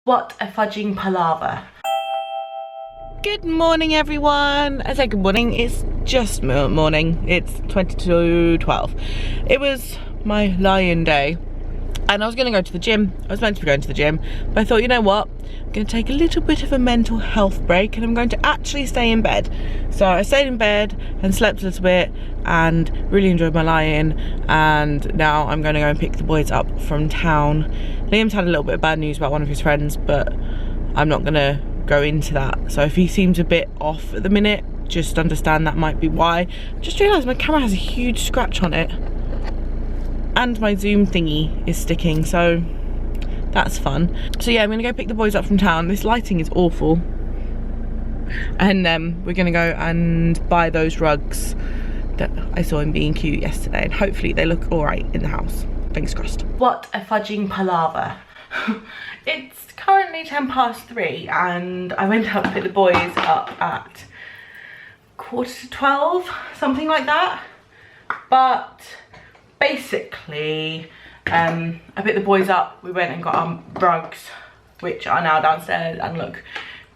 What a fudging palaver. Good morning everyone. I say good morning, it's just morning. It's 22:12. It was my lie-in day and I was gonna go to the gym. I was meant to be going to the gym, but I thought, you know what? I'm gonna take a little bit of a mental health break and I'm going to actually stay in bed. So I stayed in bed and slept a little bit and really enjoyed my lie-in, and now I'm gonna go and pick the boys up from town. Liam's had a little bit of bad news about one of his friends, but I'm not gonna go into that. So if he seems a bit off at the minute, just understand that might be why. Just realised my camera has a huge scratch on it and my zoom thingy is sticking, so that's fun. So yeah, I'm gonna go pick the boys up from town. This lighting is awful, and we're gonna go and buy those rugs that I saw in B&Q yesterday, and hopefully they look all right in the house. Fingers crossed. What a fudging palaver. It's currently 3:10 and I went out to pick the boys up at 11:45, something like that. But basically, I picked the boys up, we went and got our rugs, which are now downstairs and look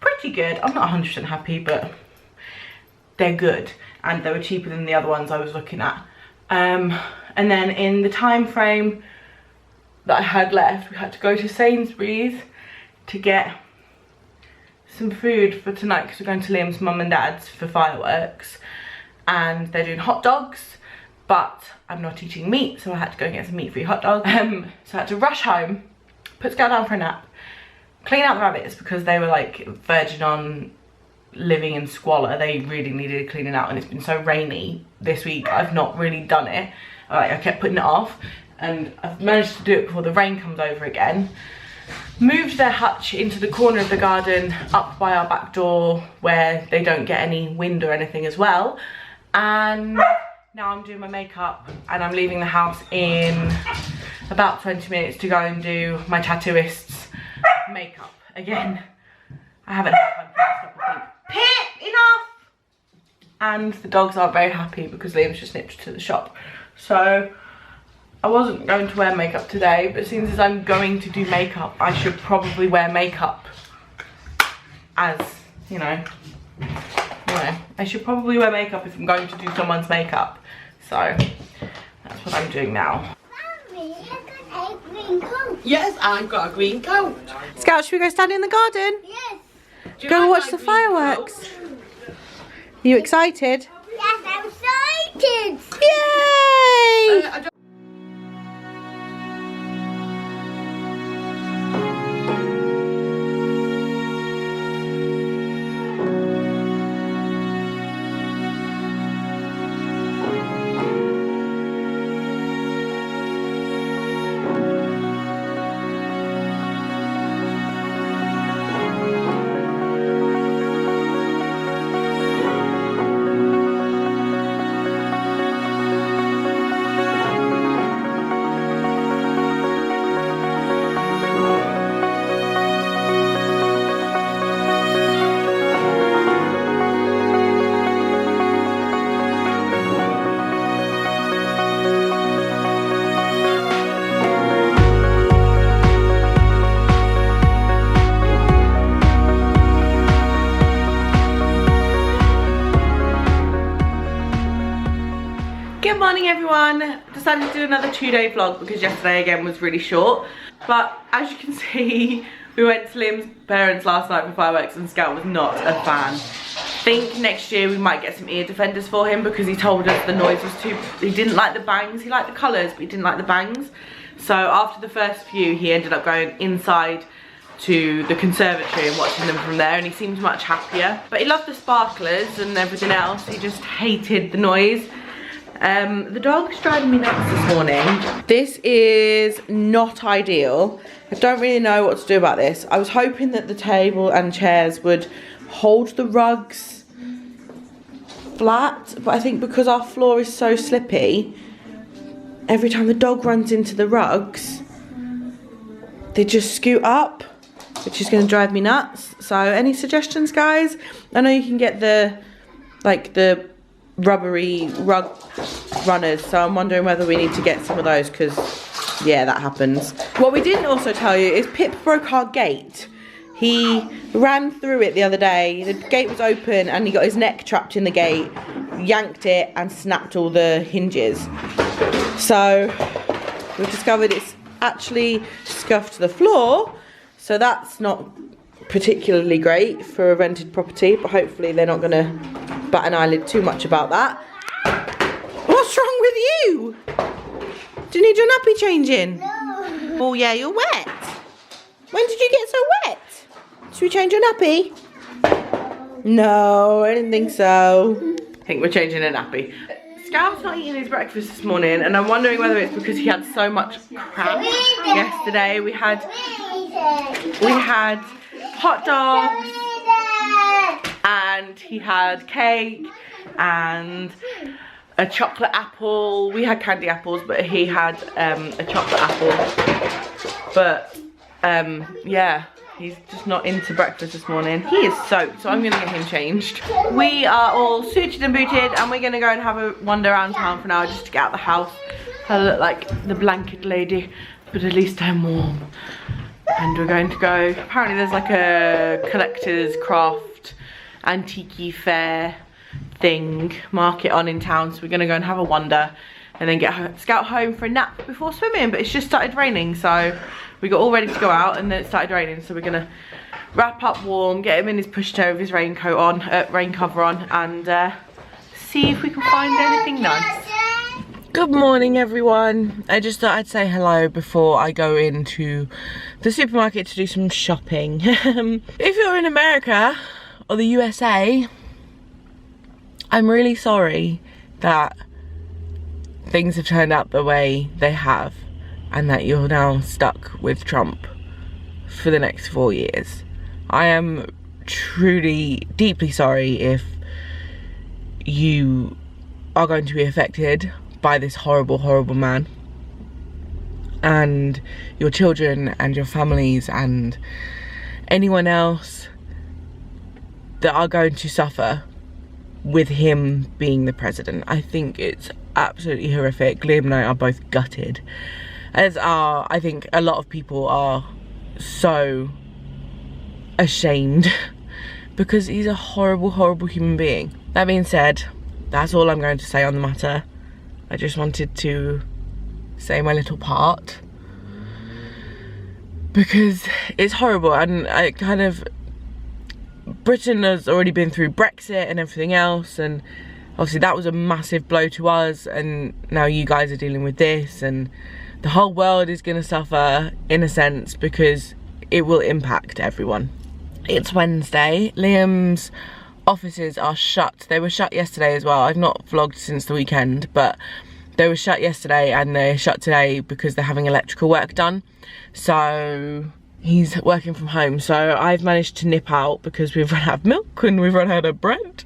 pretty good. I'm not 100% happy, but they're good. And they were cheaper than the other ones I was looking at. And then in the time frame that I had left, we had to go to Sainsbury's to get some food for tonight because we're going to Liam's mum and dad's for fireworks, and they're doing hot dogs, but I'm not eating meat, so I had to go and get some meat-free hot dogs. So I had to rush home, put Scout down for a nap, clean out the rabbits because they were like verging on living in squalor. They really needed cleaning out, and it's been so rainy this week, I've not really done it. I kept putting it off, and I've managed to do it before the rain comes over again. Moved their hutch into the corner of the garden up by our back door where they don't get any wind or anything as well. And now I'm doing my makeup and I'm leaving the house in about 20 minutes to go and do my tattooist's makeup again. I haven't had time for this stuff, I think. Pip, enough! And the dogs aren't very happy because Liam's just nipped to the shop. So I wasn't going to wear makeup today, but since I'm going to do makeup, I should probably wear makeup as, you know, I should probably wear makeup if I'm going to do someone's makeup. So that's what I'm doing now. Mommy, I've got a green coat. Yes, I've got a green coat. Scout, should we go stand in the garden? Yes. Go and watch the fireworks. Are you excited? Yes, I'm excited. Yay! Good morning everyone. Decided to do another 2-day vlog because yesterday again was really short, but as you can see, we went to Liam's parents last night for fireworks and Scout was not a fan. I think next year we might get some ear defenders for him because he told us the noise was too, he didn't like the bangs, he liked the colours but he didn't like the bangs. So after the first few he ended up going inside to the conservatory and watching them from there, and he seemed much happier. But he loved the sparklers and everything else, he just hated the noise. The dog's driving me nuts this morning. This is not ideal. I don't really know what to do about this. I was hoping that the table and chairs would hold the rugs flat, but I think because our floor is so slippy, every time the dog runs into the rugs, they just scoot up, which is going to drive me nuts. So any suggestions, guys? I know you can get the rubbery rug runners, so I'm wondering whether we need to get some of those because yeah, that happens. What we didn't also tell you is Pip broke our gate. He ran through it the other day. The gate was open and he got his neck trapped in the gate, yanked it and snapped all the hinges. So we've discovered it's actually scuffed the floor, so that's not particularly great for a rented property, but hopefully they're not going to bat an eyelid too much about that. What's wrong with you? Do you need your nappy changing? No. Oh yeah, you're wet. When did you get so wet? Should we change your nappy? No, I didn't think so. I think we're changing a nappy. Scout's not eating his breakfast this morning, and I'm wondering whether it's because he had so much crap yesterday. We had hot dogs, and he had cake and a chocolate apple. We had candy apples, but he had a chocolate apple. But yeah, he's just not into breakfast this morning. He is soaked, so I'm gonna get him changed. We are all suited and booted, and we're gonna go and have a wander around town for now, just to get out the house. I look like the blanket lady, but at least I'm warm. And we're going to go, apparently there's like a collector's craft antique fair thing, market on in town, so we're gonna go and have a wander and then get Scout home for a nap before swimming. But it's just started raining, so we got all ready to go out and then it started raining, so we're gonna wrap up warm, get him in his pushchair with his raincoat on, rain cover on, and see if we can find anything nice. Good morning everyone. I just thought I'd say hello before I go into the supermarket to do some shopping. If you're in America or the USA, I'm really sorry that things have turned out the way they have and that you're now stuck with Trump for the next 4 years. I am truly, deeply sorry if you are going to be affected by this horrible, horrible man, and your children and your families and anyone else that are going to suffer with him being the president. I think it's absolutely horrific. Liam and I are both gutted, as are, I think, a lot of people are so ashamed because he's a horrible, horrible human being. That being said, that's all I'm going to say on the matter. I just wanted to say my little part because it's horrible, and I kind of, Britain has already been through Brexit and everything else, and obviously that was a massive blow to us, and now you guys are dealing with this, and the whole world is going to suffer in a sense because it will impact everyone. It's Wednesday. Liam's offices are shut. They were shut yesterday as well. I've not vlogged since the weekend, but they were shut yesterday and they're shut today because they're having electrical work done. So he's working from home. So I've managed to nip out because we've run out of milk and we've run out of bread.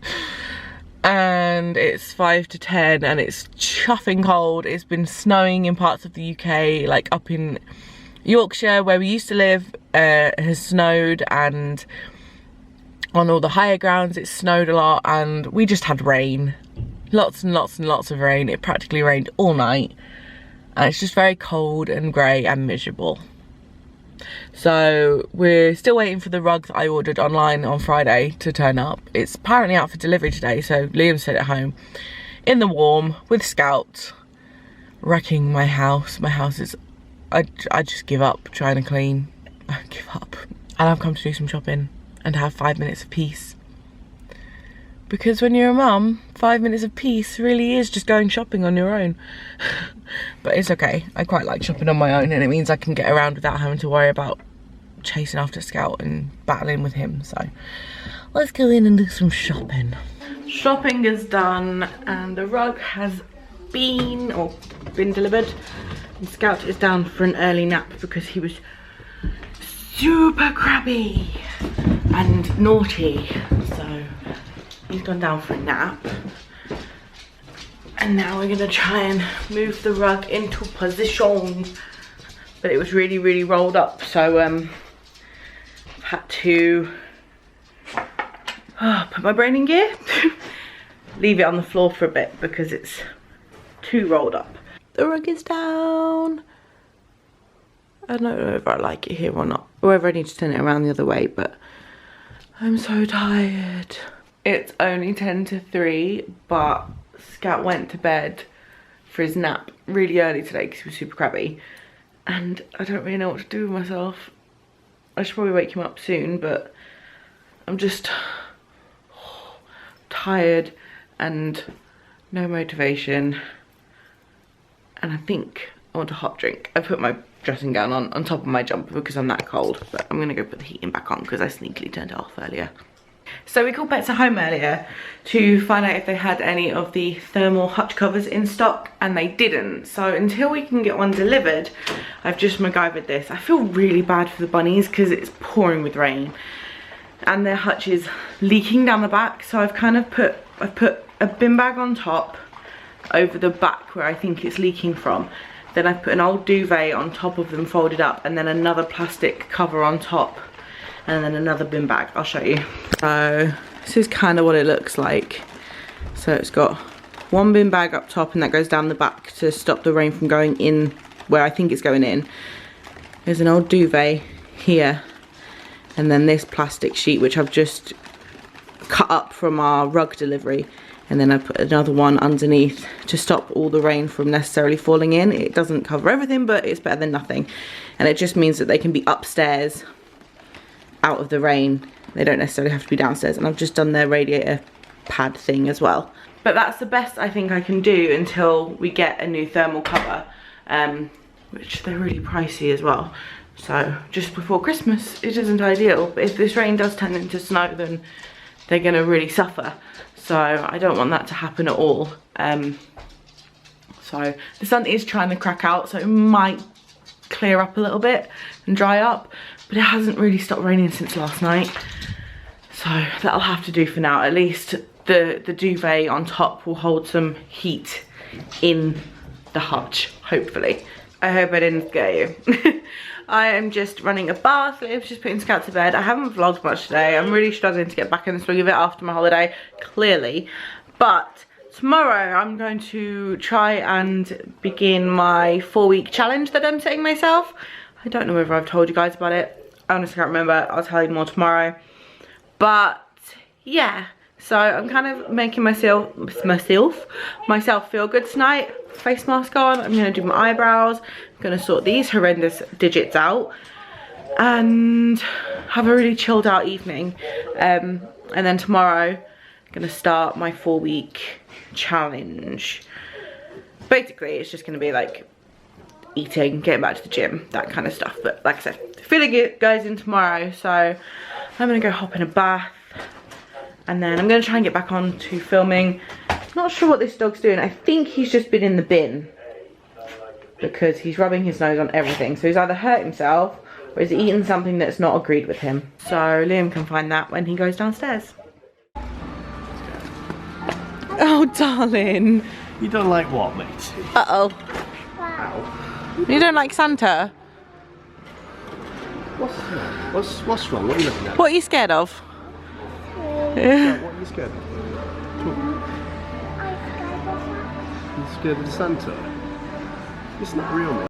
And it's 5 to 10 and it's chuffing cold. It's been snowing in parts of the UK, like up in Yorkshire where we used to live, has snowed, and on all the higher grounds it snowed a lot, and we just had rain. Lots and lots and lots of rain. It practically rained all night, and it's just very cold and grey and miserable. So we're still waiting for the rug that I ordered online on Friday to turn up. It's apparently out for delivery today, so Liam's stayed at home in the warm with Scout, wrecking my house. My house is, I just give up trying to clean. I give up. And I've come to do some shopping and have 5 minutes of peace. Because when you're a mum, 5 minutes of peace really is just going shopping on your own. But it's okay. I quite like shopping on my own, and it means I can get around without having to worry about chasing after Scout and battling with him. So let's go in and do some shopping. Shopping is done and the rug has been delivered. And Scout is down for an early nap because he was super crabby and naughty. So he's gone down for a nap. And now we're gonna try and move the rug into position. But it was really, really rolled up, so had to put my brain in gear. Leave it on the floor for a bit because it's too rolled up. The rug is down. I don't know if I like it here or not. or whether I need to turn it around the other way, but I'm so tired. It's only 10 to 3, but Scat went to bed for his nap really early today because he was super crabby. And I don't really know what to do with myself. I should probably wake him up soon, but I'm just tired and no motivation. And I think I want a hot drink. I put my dressing gown on top of my jumper because I'm that cold, but I'm gonna go put the heating back on because I sneakily turned it off earlier. So we called Better Home earlier to find out if they had any of the thermal hutch covers in stock, and they didn't. So until we can get one delivered, I've just MacGyvered this. I feel really bad for the bunnies because it's pouring with rain and their hutch is leaking down the back. So I've put a bin bag on top over the back where I think it's leaking from. Then I've put an old duvet on top of them folded up, and then another plastic cover on top, and then another bin bag. I'll show you. So this is kind of what it looks like. So it's got one bin bag up top, and that goes down the back to stop the rain from going in where I think it's going in. There's an old duvet here, and then this plastic sheet which I've just cut up from our rug delivery, and then I put another one underneath to stop all the rain from necessarily falling in. It doesn't cover everything, but it's better than nothing, and it just means that they can be upstairs out of the rain. They don't necessarily have to be downstairs, and I've just done their radiator pad thing as well. But that's the best I think I can do until we get a new thermal cover, which they're really pricey as well. So just before Christmas, it isn't ideal, but if this rain does turn into snow, then they're gonna really suffer. So I don't want that to happen at all. So the sun is trying to crack out, so it might clear up a little bit and dry up, but it hasn't really stopped raining since last night, so that'll have to do for now. At least the duvet on top will hold some heat in the hutch, hopefully. I hope I didn't scare you. I am just running a bath lift, just putting Scout to bed. I haven't vlogged much today. I'm really struggling to get back in the swing of it after my holiday, clearly, but tomorrow I'm going to try and begin my 4-week challenge that I'm setting myself. I don't know whether I've told you guys about it. I honestly can't remember. I'll tell you more tomorrow. But yeah, so I'm kind of making myself feel good tonight. Face mask on. I'm gonna do my eyebrows. I'm gonna sort these horrendous digits out and have a really chilled out evening. And then tomorrow I'm gonna start my 4-week challenge. Basically, it's just gonna be like eating, getting back to the gym, that kind of stuff. But like I said, feeling it goes in tomorrow, so I'm gonna go hop in a bath, and then I'm gonna try and get back on to filming. Not sure what this dog's doing. I think he's just been in the bin because he's rubbing his nose on everything. So he's either hurt himself or he's eaten something that's not agreed with him. So Liam can find that when he goes downstairs. Oh, darling. You don't like what, mate? Uh-oh. Ow. You don't like Santa? What's wrong? What are you looking at? What are you scared of? What are you scared of? You're scared of Santa? It's not real, mate.